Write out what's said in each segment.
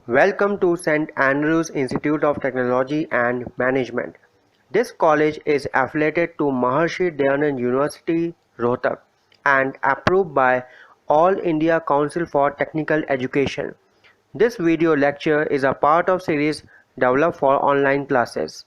Welcome to St. Andrews Institute of Technology and Management. This college is affiliated to Maharshi Dayanand University, Rohtak, and approved by All India Council for Technical Education. This video lecture is a part of series developed for online classes.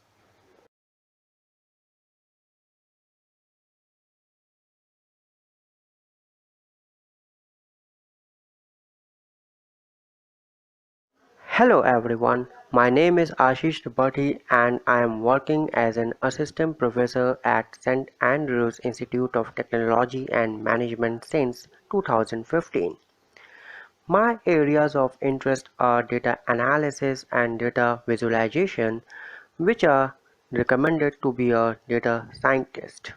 Hello everyone, my name is Ashish Tripathi and I am working as an assistant professor at St. Andrews Institute of Technology and Management since 2015. My areas of interest are data analysis and data visualization, which are recommended to be a data scientist.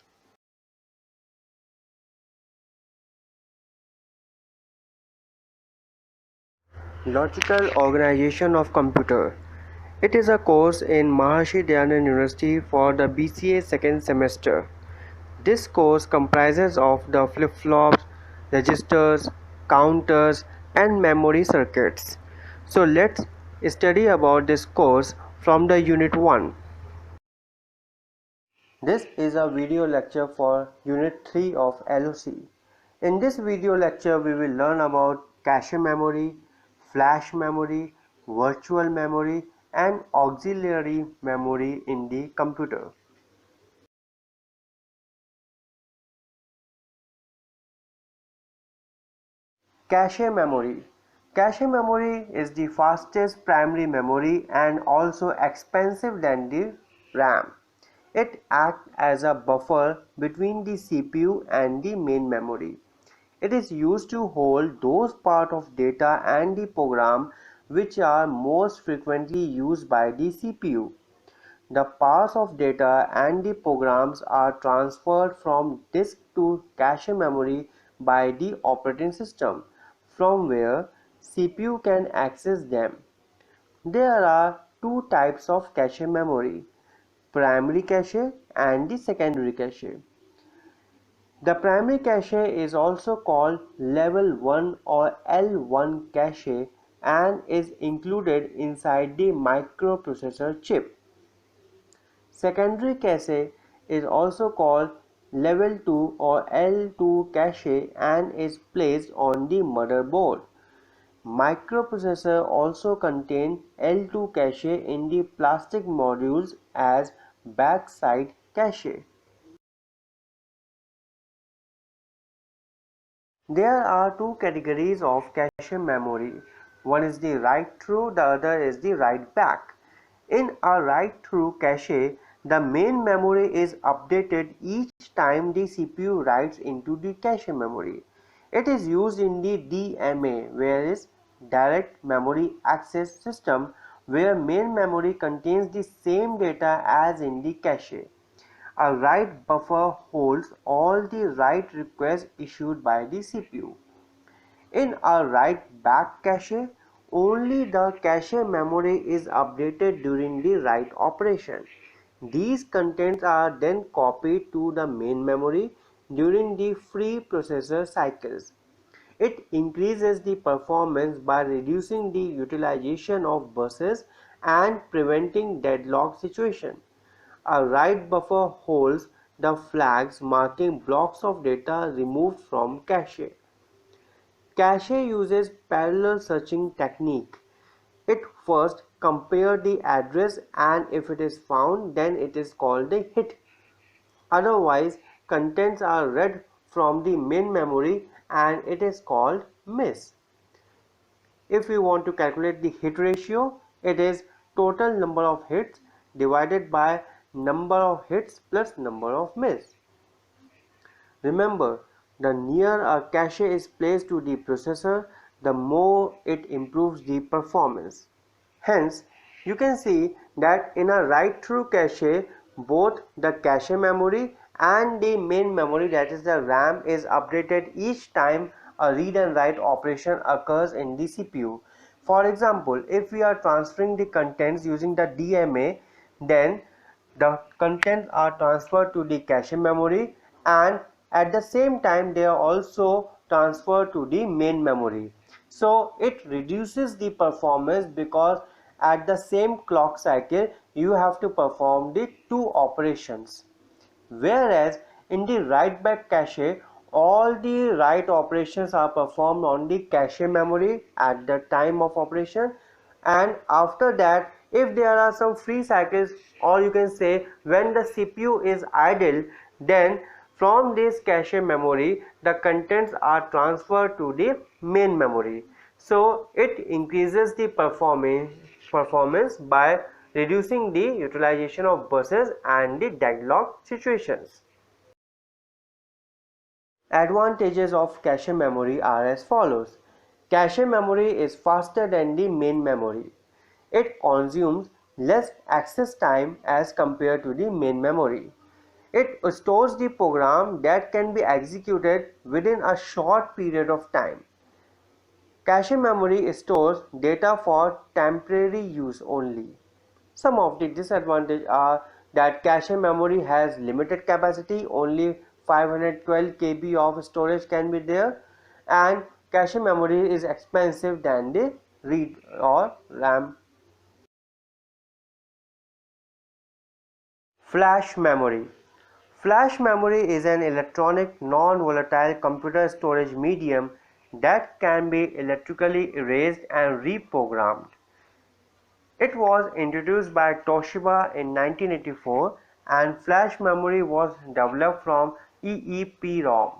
Logical Organization of Computer. It is a course in Maharshi Dayanand University for the BCA second semester. This course comprises of the flip-flops, registers, counters and memory circuits. So let's study about this course from the Unit 1. This is a video lecture for Unit 3 of LOC. In this video lecture we will learn about cache memory, flash memory, virtual memory and auxiliary memory in the computer. Cache memory. Cache memory is the fastest primary memory and also expensive than the RAM. It acts as a buffer between the CPU and the main memory. It is used to hold those parts of data and the program which are most frequently used by the CPU. The parts of data and the programs are transferred from disk to cache memory by the operating system, from where CPU can access them. There are two types of cache memory: primary cache and the secondary cache. The primary cache is also called level 1 or L1 cache and is included inside the microprocessor chip. Secondary cache is also called level 2 or L2 cache and is placed on the motherboard. Microprocessor also contain L2 cache in the plastic modules as backside cache. There are two categories of cache memory. One is the write-through, the other is the write-back. In a write-through cache, the main memory is updated each time the CPU writes into the cache memory. It is used in the DMA, whereas Direct Memory Access System, where main memory contains the same data as in the cache. A write buffer holds all the write requests issued by the CPU. In a write back cache, only the cache memory is updated during the write operation. These contents are then copied to the main memory during the free processor cycles. It increases the performance by reducing the utilization of buses and preventing deadlock situation. A write buffer holds the flags marking blocks of data removed from cache. Cache uses parallel searching technique. It first compares the address and if it is found then it is called a hit. Otherwise contents are read from the main memory and it is called miss. If we want to calculate the hit ratio, it is total number of hits divided by number of hits plus number of miss. Remember, the nearer a cache is placed to the processor, the more it improves the performance. Hence, you can see that in a write-through cache, both the cache memory and the main memory, that is the RAM, is updated each time a read and write operation occurs in the CPU. For example, if we are transferring the contents using the DMA, then the contents are transferred to the cache memory and at the same time they are also transferred to the main memory. So it reduces the performance because at the same clock cycle you have to perform the two operations. Whereas in the write back cache, all the write operations are performed on the cache memory at the time of operation, and after that if there are some free cycles, or you can say when the CPU is idle, then from this cache memory the contents are transferred to the main memory. So it increases the performance by reducing the utilization of buses and the deadlock situations. Advantages of cache memory are as follows. Cache memory is faster than the main memory. It consumes less access time as compared to the main memory. It stores the program that can be executed within a short period of time. Cache memory stores data for temporary use only. Some of the disadvantages are that cache memory has limited capacity, only 512 KB of storage can be there, and cache memory is expensive than the read or RAM. Flash memory. Flash memory is an electronic non-volatile computer storage medium that can be electrically erased and reprogrammed. It was introduced by Toshiba in 1984, and flash memory was developed from EEPROM.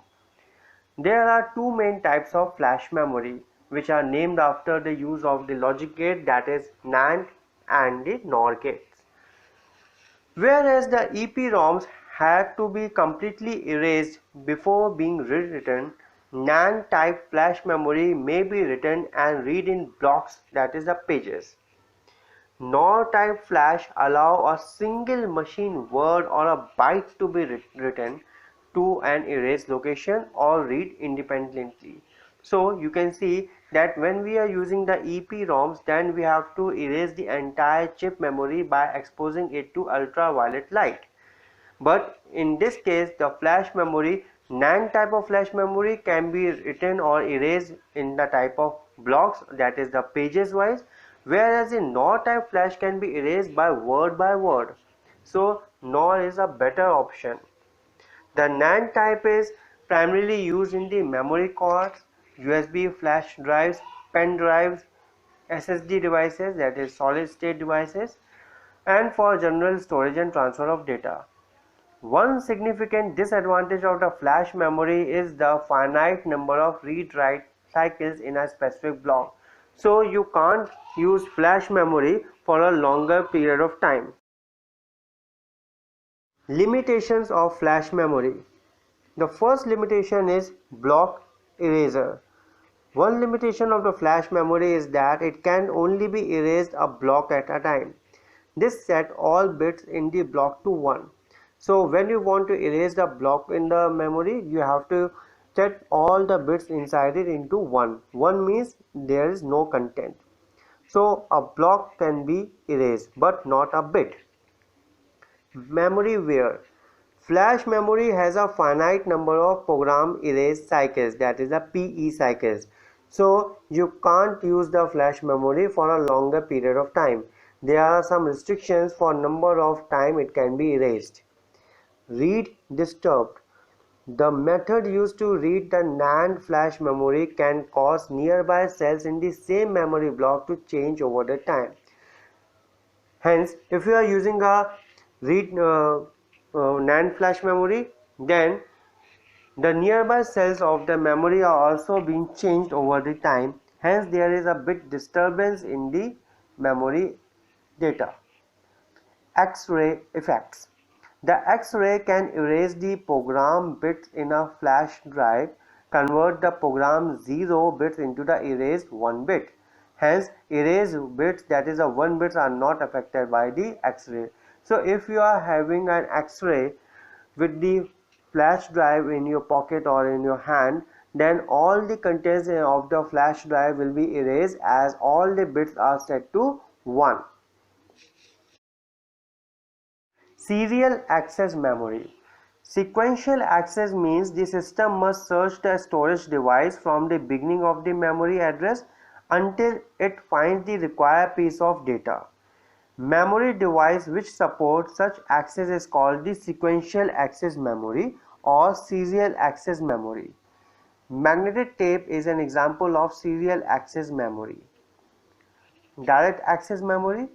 There are two main types of flash memory which are named after the use of the logic gate, that is NAND and the NOR gates. Whereas the EPROMs had to be completely erased before being rewritten, NAND type flash memory may be written and read in blocks, that is the pages. NOR type flash allow a single machine word or a byte to be written to an erased location or read independently. So you can see that when we are using the EPROMs, then we have to erase the entire chip memory by exposing it to ultraviolet light. But in this case, the flash memory, NAND type of flash memory, can be written or erased in the type of blocks, that is the pages wise, whereas in NOR type flash can be erased by word. So NOR is a better option. The NAND type is primarily used in the memory cards, USB flash drives, pen drives, SSD devices, that is solid state devices, and for general storage and transfer of data. One significant disadvantage of the flash memory is the finite number of read-write cycles in a specific block. So you can't use flash memory for a longer period of time. Limitations of flash memory. The first limitation is block eraser. One limitation of the flash memory is that it can only be erased a block at a time. This set all bits in the block to 1. So when you want to erase the block in the memory, you have to set all the bits inside it into 1. 1 means there is no content. So a block can be erased but not a bit. Memory wear. Flash memory has a finite number of program erase cycles, that is the PE cycles. So you can't use the flash memory for a longer period of time. There are some restrictions for number of time it can be erased. Read disturbed. The method used to read the NAND flash memory can cause nearby cells in the same memory block to change over the time. Hence, if you are using a read NAND flash memory, then the nearby cells of the memory are also being changed over the time. Hence, there is a bit disturbance in the memory data. X-ray effects. The X-ray can erase the program bits in a flash drive, convert the program 0 bits into the erased 1 bit. Hence, erased bits, that is the 1 bits, are not affected by the X-ray. So if you are having an X-ray with the flash drive in your pocket or in your hand, then all the contents of the flash drive will be erased as all the bits are set to 1. Serial access memory. Sequential access means the system must search the storage device from the beginning of the memory address until it finds the required piece of data. Memory device which supports such access is called the sequential access memory or serial access memory. Magnetic tape is an example of serial access memory. Direct access memory.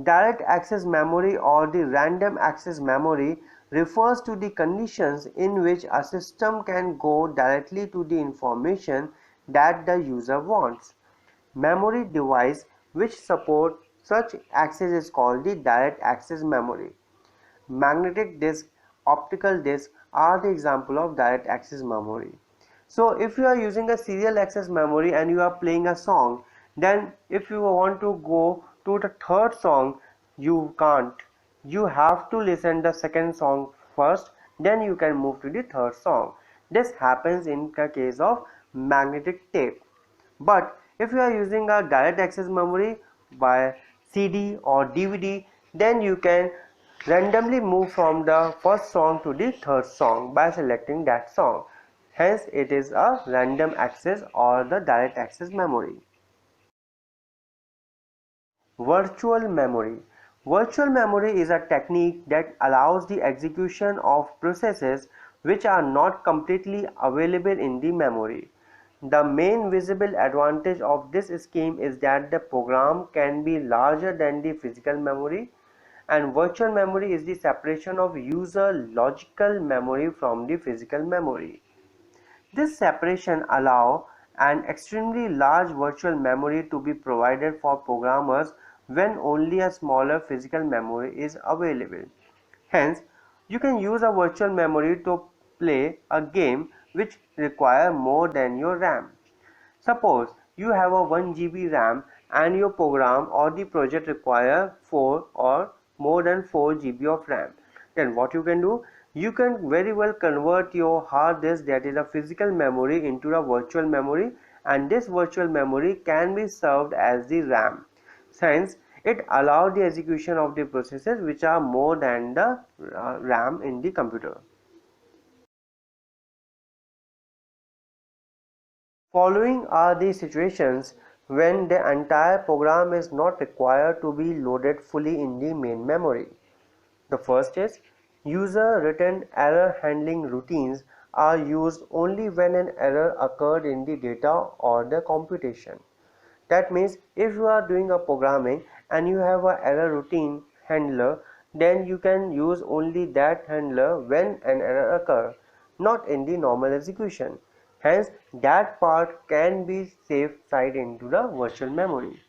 Direct access memory or the random access memory refers to the conditions in which a system can go directly to the information that the user wants. Memory device which support such access is called the direct access memory. Magnetic disk, optical disk are the example of direct access memory. So if you are using a serial access memory and you are playing a song, then if you want to go to the third song, you can't. You have to listen the second song first, then you can move to the third song. This happens in the case of magnetic tape. But if you are using a direct access memory by CD or DVD, then you can randomly move from the first song to the third song by selecting that song. Hence, it is a random access or the direct access memory. Virtual memory. Virtual memory is a technique that allows the execution of processes which are not completely available in the memory. The main visible advantage of this scheme is that the program can be larger than the physical memory, and virtual memory is the separation of user logical memory from the physical memory. This separation allows an extremely large virtual memory to be provided for programmers when only a smaller physical memory is available. Hence, you can use a virtual memory to play a game which requires more than your RAM. Suppose you have a 1 GB RAM and your program or the project requires 4 or more than 4 GB of RAM. Then what you can do? You can very well convert your hard disk, that is a physical memory, into a virtual memory, and this virtual memory can be served as the RAM. Since it allows the execution of the processes which are more than the RAM in the computer. Following are the situations when the entire program is not required to be loaded fully in the main memory. The first is user-written error handling routines are used only when an error occurred in the data or the computation. That means if you are doing a programming and you have an error routine handler, then you can use only that handler when an error occurs, not in the normal execution. Hence, that part can be saved side into the virtual memory.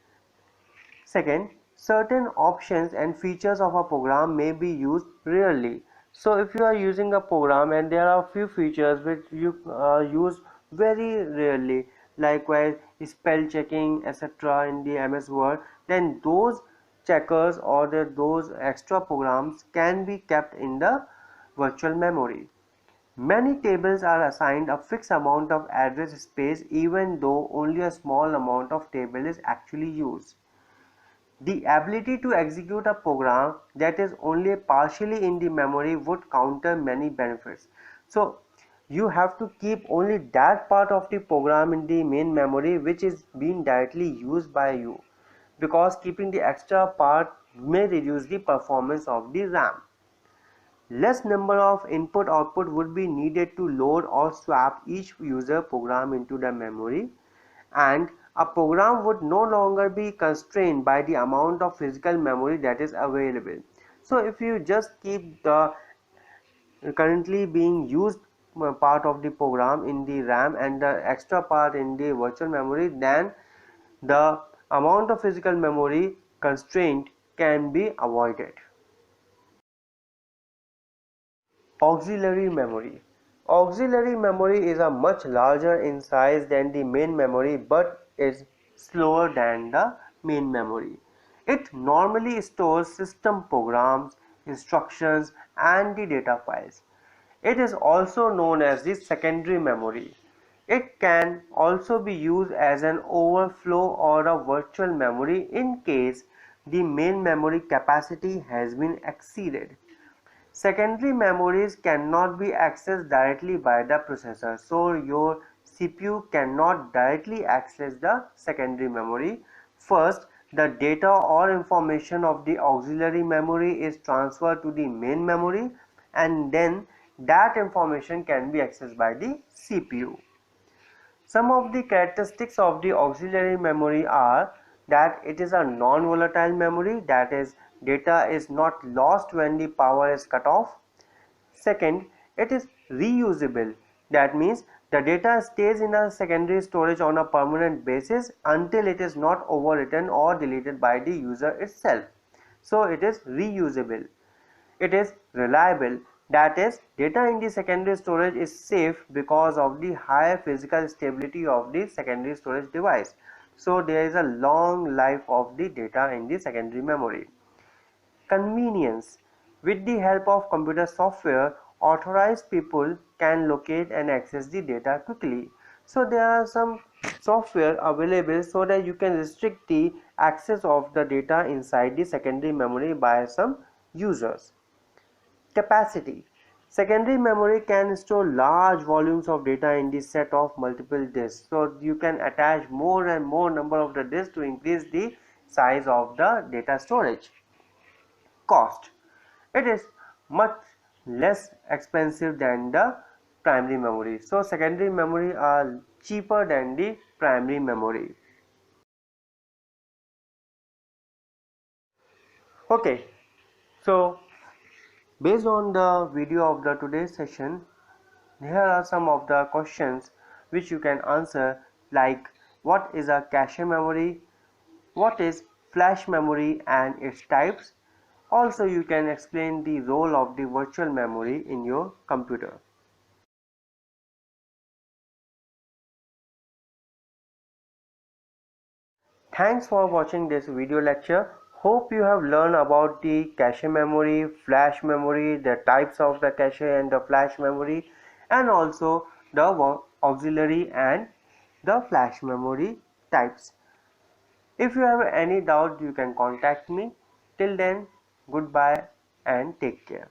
Second, certain options and features of a program may be used rarely. So if you are using a program and there are few features which you use very rarely, likewise spell checking etc. in the MS Word, then those checkers or those extra programs can be kept in the virtual memory. Many tables are assigned a fixed amount of address space even though only a small amount of table is actually used. The ability to execute a program that is only partially in the memory would counter many benefits. So you have to keep only that part of the program in the main memory which is being directly used by you, because keeping the extra part may reduce the performance of the RAM. Less number of input-output would be needed to load or swap each user program into the memory, and a program would no longer be constrained by the amount of physical memory that is available. So if you just keep the currently being used part of the program in the RAM and the extra part in the virtual memory, then the amount of physical memory constraint can be avoided. Auxiliary memory. Auxiliary memory is a much larger in size than the main memory but is slower than the main memory. It normally stores system programs, instructions, and the data files. It is also known as the secondary memory. It can also be used as an overflow or a virtual memory in case the main memory capacity has been exceeded. Secondary memories cannot be accessed directly by the processor. So your CPU cannot directly access the secondary memory. First, the data or information of the auxiliary memory is transferred to the main memory, and then that information can be accessed by the CPU. Some of the characteristics of the auxiliary memory are that it is a non-volatile memory, that is, data is not lost when the power is cut off. Second, it is reusable. That means the data stays in a secondary storage on a permanent basis until it is not overwritten or deleted by the user itself. So it is reusable. It is reliable. That is, data in the secondary storage is safe because of the high physical stability of the secondary storage device. So there is a long life of the data in the secondary memory. Convenience. With the help of computer software, authorized people can locate and access the data quickly. So there are some software available so that you can restrict the access of the data inside the secondary memory by some users. Capacity. Secondary memory can store large volumes of data in the set of multiple disks. So you can attach more and more number of the disks to increase the size of the data storage. Cost. It is much less expensive than the primary memory. So secondary memory are cheaper than the primary memory. Okay, so based on the video of the today's session, here are some of the questions which you can answer, like what is a cache memory, what is flash memory and its types. Also you can explain the role of the virtual memory in your computer. Thanks for watching this video lecture. Hope you have learned about the cache memory, flash memory, the types of the cache and the flash memory, and also the auxiliary and the flash memory types. If you have any doubt, you can contact me. Till then, goodbye and take care.